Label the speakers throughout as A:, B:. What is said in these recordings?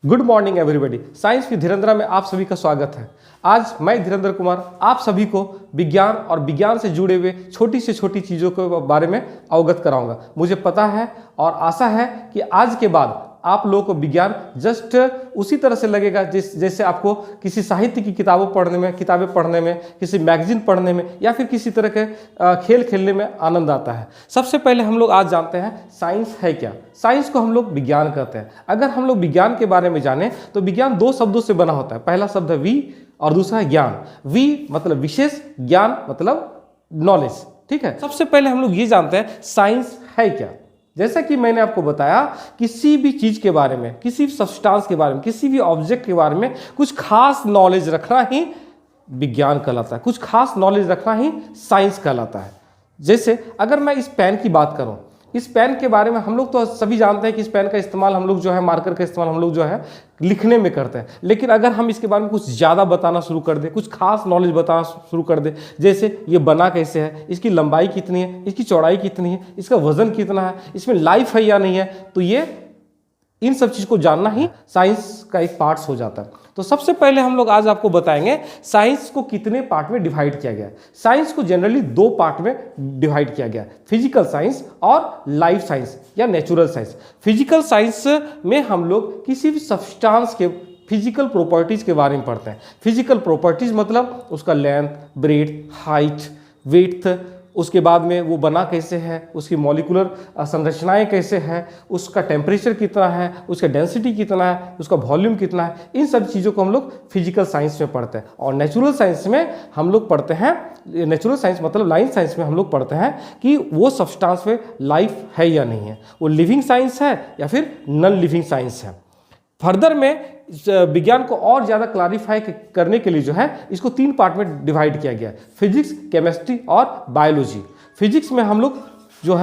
A: Good morning everybody. Science की धीरेन्द्रा में आप सभी का स्वागत है। आज मैं धीरेन्द्र कुमार आप सभी को विज्ञान और विज्ञान से जुड़े हुए छोटी से छोटी चीज़ों के बारे में अवगत कराऊंगा। मुझे पता है और आशा है कि आज के बाद आप लोगों को विज्ञान जस्ट उसी तरह से लगेगा जैसे आपको किसी साहित्य की किताबें पढ़ने में, किसी मैगजीन पढ़ने में या फिर किसी तरह के खेल खेलने में आनंद आता है। सबसे पहले हम लोग आज जानते हैं साइंस है क्या। साइंस को हम लोग विज्ञान कहते हैं। अगर हम लोग विज्ञान के बारे में जानें तो विज्ञान दो शब्दों से बना होता है। पहला शब्द है वी और दूसरा है ज्ञान। वी मतलब विशेष, ज्ञान मतलब नॉलेज। ठीक है, सबसे पहले हम लोग ये जानते हैं साइंस है क्या। जैसा कि मैंने आपको बताया, किसी भी चीज के बारे में, किसी भी सब्सटेंस के बारे में, किसी भी ऑब्जेक्ट के बारे में कुछ खास नॉलेज रखना ही विज्ञान कहलाता है। कुछ खास नॉलेज रखना ही साइंस कहलाता है। जैसे अगर मैं इस पेन की बात करूं, इस पेन के बारे में हम लोग तो सभी जानते हैं कि इस पेन का इस्तेमाल हम लोग जो है, मार्कर का इस्तेमाल हम लोग जो है लिखने में करते हैं। लेकिन अगर हम इसके बारे में कुछ ज़्यादा बताना शुरू कर दें, कुछ खास नॉलेज बताना शुरू कर दें, जैसे ये बना कैसे है, इसकी लंबाई कितनी है, इसकी चौड़ाई कितनी है, इसका वजन कितना है, इसमें लाइफ है या नहीं है, तो ये इन सब चीज़ को जानना ही साइंस का एक पार्ट हो जाता है। तो सबसे पहले हम लोग आज आपको बताएंगे साइंस को कितने पार्ट में डिवाइड किया गया है। साइंस को जनरली दो पार्ट में डिवाइड किया गया है, फिजिकल साइंस और लाइफ साइंस या नेचुरल साइंस। फिजिकल साइंस में हम लोग किसी भी सब्सटेंस के फिजिकल प्रॉपर्टीज के बारे में पढ़ते हैं। फिजिकल प्रॉपर्टीज मतलब उसका लेंथ, ब्रेथ, हाइट, विड्थ, उसके बाद में वो बना कैसे है, उसकी मॉलिक्यूलर संरचनाएं कैसे हैं, उसका टेम्परेचर कितना है, उसका डेंसिटी कितना है, उसका वॉल्यूम कितना है, इन सब चीज़ों को हम लोग फिजिकल साइंस में पढ़ते हैं। और नेचुरल साइंस में हम लोग पढ़ते हैं, नेचुरल साइंस मतलब लाइफ साइंस में हम लोग पढ़ते हैं कि वो सब्सटेंस में लाइफ है या नहीं है, वो लिविंग साइंस है या फिर नॉन लिविंग साइंस है। फर्दर में विज्ञान को और ज़्यादा क्लैरिफाई करने के लिए जो है इसको तीन पार्ट में डिवाइड किया गया है, फिजिक्स, केमिस्ट्री और बायोलॉजी। फिजिक्स में हम लोग जो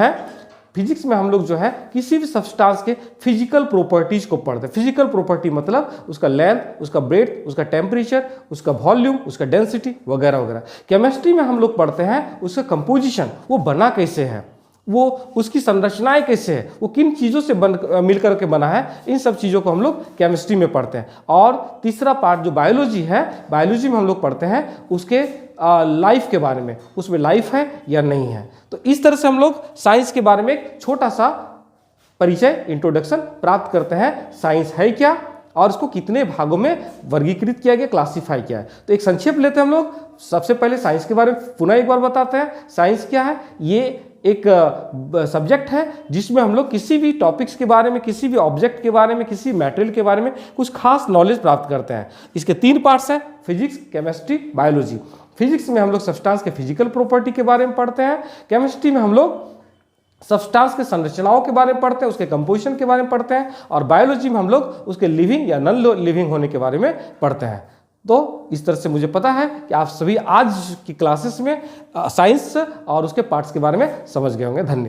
A: है किसी भी सब्सटेंस के फिजिकल प्रॉपर्टीज को पढ़ते हैं। फिजिकल प्रॉपर्टी मतलब उसका लेंथ, उसका ब्रेथ, उसका टेम्परेचर, उसका वॉल्यूम, उसका डेंसिटी वगैरह वगैरह। केमिस्ट्री में हम लोग पढ़ते हैं उसका कंपोजिशन, वो बना कैसे है, वो उसकी संरचनाएं कैसे है, वो किन चीज़ों से मिलकर के बना है, इन सब चीज़ों को हम लोग केमिस्ट्री में पढ़ते हैं। और तीसरा पार्ट जो बायोलॉजी है, बायोलॉजी में हम लोग पढ़ते हैं उसके लाइफ के बारे में, उसमें लाइफ है या नहीं है। तो इस तरह से हम लोग साइंस के बारे में एक छोटा सा परिचय, इंट्रोडक्शन प्राप्त करते हैं। साइंस है क्या और इसको कितने भागों में वर्गीकृत किया गया, क्लासिफाई किया है। तो एक संक्षेप लेते हैं हम लोग। सबसे पहले साइंस के बारे में पुनः एक बार बताते हैं। साइंस क्या है? ये एक सब्जेक्ट है जिसमें हम लोग किसी भी टॉपिक्स के बारे में, किसी भी ऑब्जेक्ट के बारे में, किसी मटेरियल के बारे में कुछ खास नॉलेज प्राप्त करते हैं। इसके तीन पार्ट्स हैं, फिजिक्स, केमिस्ट्री, बायोलॉजी। फिजिक्स में हम लोग सब्सटेंस के फिजिकल प्रॉपर्टी के बारे में पढ़ते हैं। केमिस्ट्री में हम लोग सब्सटेंस के संरचनाओं के बारे में पढ़ते हैं, उसके कंपोजिशन के बारे में पढ़ते हैं। और बायोलॉजी में हम लोग उसके लिविंग या नॉन लिविंग होने के बारे में पढ़ते हैं। तो इस तरह से मुझे पता है कि आप सभी आज की क्लासेस में साइंस और उसके पार्ट्स के बारे में समझ गए होंगे। धन्यवाद।